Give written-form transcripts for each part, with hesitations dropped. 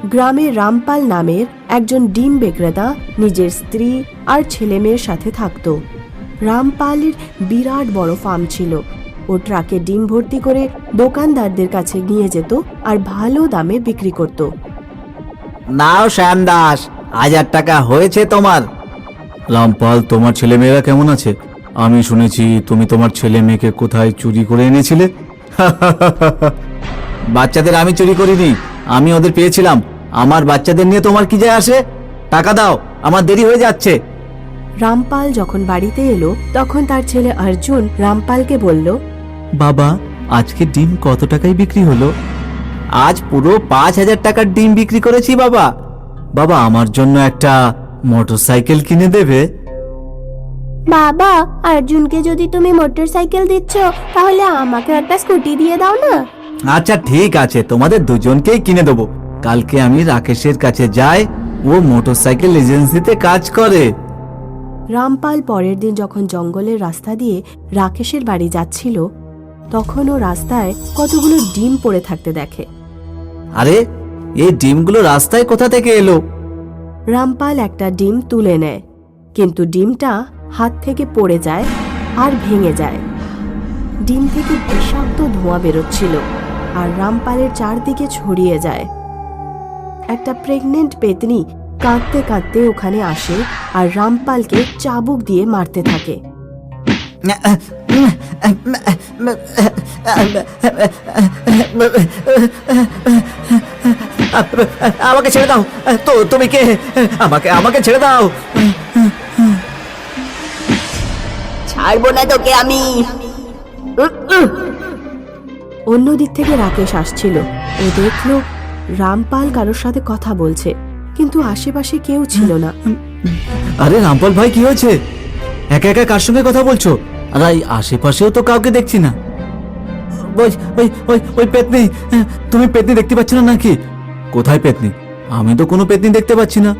গ্রামে রামপাল নামের একজন ডিম বিক্রেতা নিজের স্ত্রী আর ছেলে মেয়ের সাথে থাকত। রামপালের বিরাট বড় ফার্ম ছিল। ও ট্রাকে ডিম ভর্তি করে দোকানদারদের কাছে নিয়ে যেত আর ভালো দামে বিক্রি করত। নাও শ্যাম দাস, 1000 টাকা হয়েছে তোমার। রামপাল, তোমার ছেলে মেয়েরা কেমন আছে? আমি শুনেছি তুমি তোমার ছেলে মেয়েকে কোথায় চুরি করে এনেছিলে। বাচ্চাদের আমি চুরি করিনি, আমি ওদের পেয়েছিলাম। আমার বাচ্চাদের নিয়ে তোমার কি যায় আসে? টাকা দাও, আমার দেরি হয়ে যাচ্ছে। রামপাল যখন বাড়িতে এলো তখন তার ছেলে অর্জুন রামপালকে বলল, বাবা, আজকে ডিম কত টাকায় বিক্রি হলো? আজ পুরো 5000 টাকার ডিম বিক্রি করেছি বাবা। বাবা, আমার জন্য একটা মোটরসাইকেল কিনে দেবে? বাবা, অর্জুনকে যদি তুমি মোটরসাইকেল দিচ্ছ তাহলে আমাকে একটা স্কুটি দিয়ে দাও না। আচ্ছা ঠিক আছে, তোমাদের দুজনকেই কিনে দেবো। কালকে আমি রাকেশের কাছে যাই, ও মোটরসাইকেল এজেন্সিতে কাজ করে। রামপাল পরের দিন যখন জঙ্গলের রাস্তা দিয়ে রাকেশের বাড়ি যাচ্ছিল তখন ও রাস্তায় কতগুলো ডিম পড়ে থাকতে দেখে। আরে, এই ডিমগুলো রাস্তায় কোথা থেকে এলো? রামপাল একটা ডিম তুলে নেয়, কিন্তু ডিমটা হাত থেকে পড়ে যায় আর ভেঙে যায়। ডিম থেকে বিষাক্ত ধোঁয়া বেরোচ্ছিল আর রামপালের চারদিকে ছড়িয়ে যায়। একটা প্রেগনেন্ট পেতনি কাঁদতে কাঁদতে ওখানে আসে আর রামপালকে চাবুক দিয়ে মারতে থাকে। আমাকে ছেড়ে দাও। তো তুমি কে? আমাকে আমাকে ছেড়ে দাও। ছাড়বো না তোকে আমি। অন্যদিক থেকে রাকেশ আসছিল। ও দেখলো রামপাল কারোর সাথে কথা বলছে, কিন্তু আশেপাশে কেউ ছিল না। আরে রামপাল ভাই, কি হয়েছে? একা একা কার সঙ্গে কথা বলছো? আর এই আশেপাশেও তো কাউকে দেখছি না। ওই ওই ওই ওই পেতনি, তুমি পেতনি দেখতে পাচ্ছ না নাকি? কোথায় পেতনি? আমি তো কোনো পেতনি দেখতে পাচ্ছি না।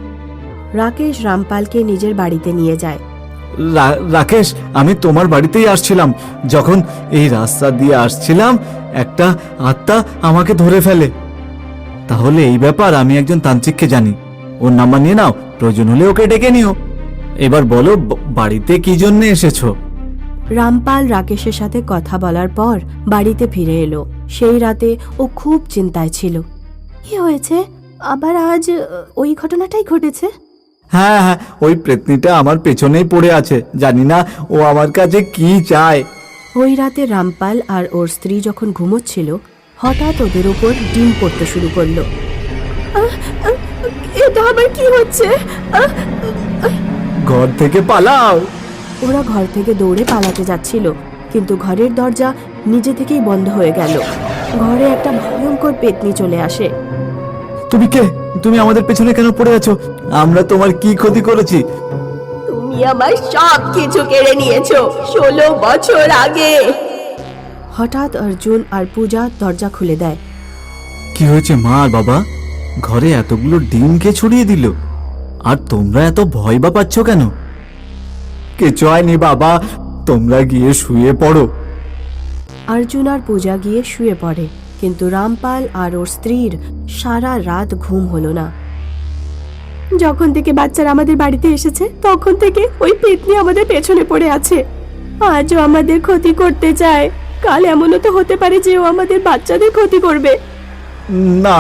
রাকেশ রামপালকে নিজের বাড়িতে নিয়ে যায়। রাকেশ, আমি তোমার বাড়িতেই আসছিলাম। যখন এই রাস্তা দিয়ে আসছিলাম একটা আত্মা আমাকে ধরে ফেলে। তাহলে এই ব্যাপার আমি একজন তান্ত্রিককে জানি, ওর নাম্বার নিয়ে নাও, প্রয়োজন হলে ওকে ডেকে নিও। এবার বলো, বাড়িতে কি জন্য এসেছো? রামপাল রাকেশের সাথে কথা বলার পর বাড়িতে ফিরে এলো। সেই রাতে ও খুব চিন্তায় ছিল। কি হয়েছে? আবার আজ ওই ঘটনাটাই ঘটেছে। হ্যাঁ হ্যাঁ, ওই প্রেতনিটা আমার পেছনেই পড়ে আছে। জানি না ও আমার কাছে কি চায়। ওই রাতে রামপাল আর ওর স্ত্রী যখন ঘুমোচ্ছিল হঠাৎ ওদের উপর ডিম পড়তে শুরু করলো। এটা আবার কি হচ্ছে? ঘর থেকে পালাও। ওরা ঘর থেকে দৌড়ে পালাতে যাচ্ছিল, কিন্তু ঘরের দরজা নিজে থেকেই বন্ধ হয়ে গেল। ঘরে একটা ভয়ঙ্কর পেতনি চলে আসে। তুমি কে? তুমি আমাদের পেছনে কেন পড়ে আছো? আমরা তোমার কি ক্ষতি করেছি? তুমি আমার সব কিছু কেড়ে নিয়েছো 16 বছর আগে। হঠাৎ অর্জুন আর পূজা দরজা খুলে দেয়। কি হয়েছে মা আর বাবা? ঘরে এতগুলো ডিম কে ছড়িয়ে দিল? আর তোমরা এত ভয় বা পাচ্ছ কেন? কিছু হয়নি বাবা, তোমরা গিয়ে শুয়ে পড়ো। অর্জুন আর পূজা গিয়ে শুয়ে পড়ে, কিন্তু রামপাল আর ওর স্ত্রীর সারা রাত ঘুম হলো না। যখন থেকে বাচ্চারা আমাদের বাড়িতে এসেছে তখন থেকে ওই পেতনি আমাদের পেছনে পড়ে আছে। আজও আমাদের ক্ষতি করতে চায়। কাল এমনও তো হতে পারে যে ও আমাদের বাচ্চাদের ক্ষতি করবে। না,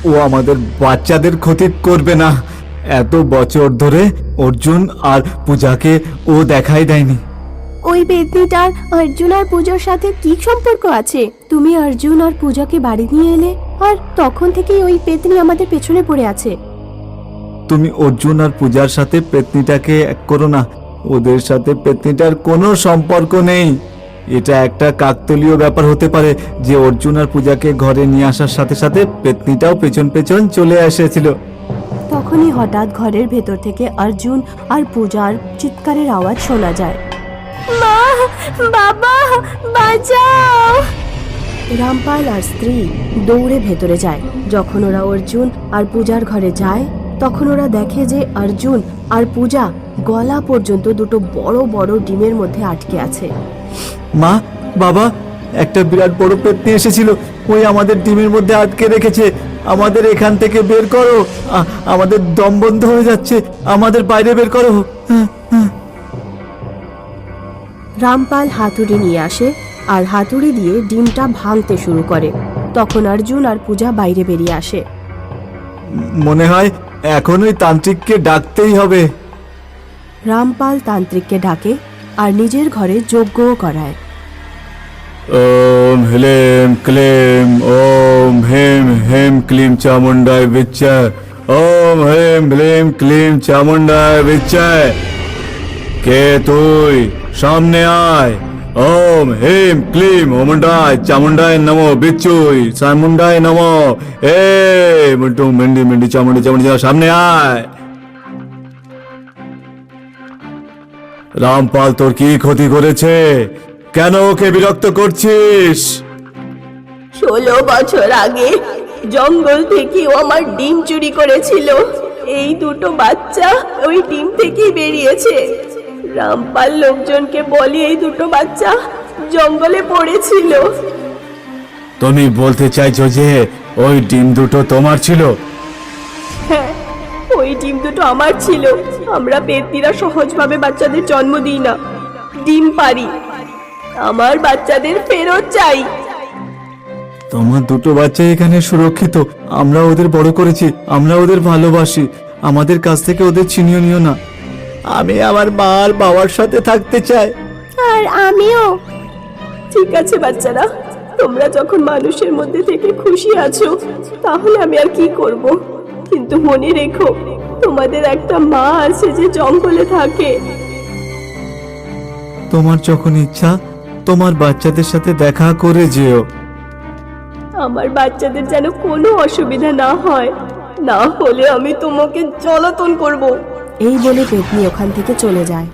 ও আমাদের বাচ্চাদের ক্ষতি করবে না। এত বছর ধরে অর্জুন আর পূজাকে ও দেখাই দেয়নি। ওই পেতনিটার অর্জুন আর পূজার সাথে কি সম্পর্ক আছে? তুমি অর্জুন আর পূজাকে বাড়ি নিয়ে এলে আর তখন থেকেই ওই পেতনি আমাদের পেছনে পড়ে আছে। তুমি অর্জুন আর পূজার সাথে পেতনিটাকে এক করো না। ওদের সাথে পেতনিটার কোনো সম্পর্ক নেই। এটা একটা কাকতালীয় ব্যাপার হতে পারে যে অর্জুন আর পূজাকে ঘরে নিয়ে আসার সাথে সাথে পেতনিটাও পেছন পেছন চলে এসেছিল। তখনই হঠাৎ ঘরের ভেতর থেকে অর্জুন আর পূজার চিৎকারের আওয়াজ শোনা যায়। মা, বাবা, বাঁচাও! রামপাল আর স্ত্রী দৌড়ে ভেতরে যায়। যখন ওরা অর্জুন আর পূজার ঘরে যায় তখন ওরা দেখে যে অর্জুন আর পূজা গলা পর্যন্ত দুটো বড় বড় ডিমের মধ্যে আটকে আছে। মা, বাবা, একটা বিরাট বড় পেতনি এসেছিল। ওই আমাদের ডিমের মধ্যে আটকে রেখেছে। আমাদের এখান থেকে বের করো। আমাদের দম বন্ধ হয়ে যাচ্ছে, আমাদের বাইরে বের করো। রামপাল হাতুড়ি নিয়ে আসে আর হাতুড়ি দিয়ে ডিমটা ভাঙতে শুরু করে। তখন অর্জুন আর পূজা বাইরে বেরিয়ে আসে। মনে হয় এখন ওই তান্ত্রিককে ডাকতেই হবে। রামপাল তান্ত্রিককে ডাকে আর নিজের ঘরে যজ্ঞও করায়। ওম হ্লেম ক্লেম ওম হেম হেম ক্লিম চামুন্ডায় বিচ্ছায়। ওম হেম হ্লেম ক্লিম চামুন্ডায় বিচ্ছায়। কে তুই? সামনে আয়। ওম হেম ক্লিম ওমুন্ডায় চামুন্ডায় নমো বিচ্ছুই চামুন্ডায় নমো। এ মুন্টু মেন্ডি মেন্ডি চামুন্ডি চামুন্ডি সামনে আয়। রামপাল তোর কি ক্ষতি করেছে? কেন ওকে বিরক্ত করছিস? 16 বছর আগে জঙ্গল থেকে ও আমার ডিম চুরি করেছিল। এই দুটো বাচ্চা ওই ডিম থেকেই বেরিয়েছে। রামপাল লোকজনকে বলি এই দুটো বাচ্চা জঙ্গলে পড়েছিল। তুমি বলতে চাইছো যে ওই ডিম দুটো তোমার ছিল? হ্যাঁ, ওই ডিম দুটো আমার ছিল। আমরা পেত্নীরা সহজভাবে বাচ্চাদের জন্ম দিই না, ডিম পারি। আমার বাচ্চাদের ফেরত চাই। তোমার দুটো বাচ্চা এখানে সুরক্ষিত। আমরা ওদের বড় করেছি, আমরা ওদের ভালোবাসি। আমাদের কাছ থেকে ওদের ছিনিয়ে নিও না। আমি আমার মা আর বাবার সাথে থাকতে চাই। আর আমিও। ঠিক আছে বাচ্চারা, তোমরা যখন মানুষের মধ্যে থেকে খুশি আছো তাহলে আমি আর কি করব। কিন্তু মনে রেখো, তোমাদের একটা মা আছে যে জঙ্গলে থাকে। তোমার যখন ইচ্ছা তোমার বাচ্চাদের সাথে দেখা করে যেও। আমার বাচ্চাদের যেন কোনো অসুবিধা না হয়, না হলে আমি তোমাকে জ্বালাতন করব। এই বলে পেতনি ওখান থেকে চলে যায়।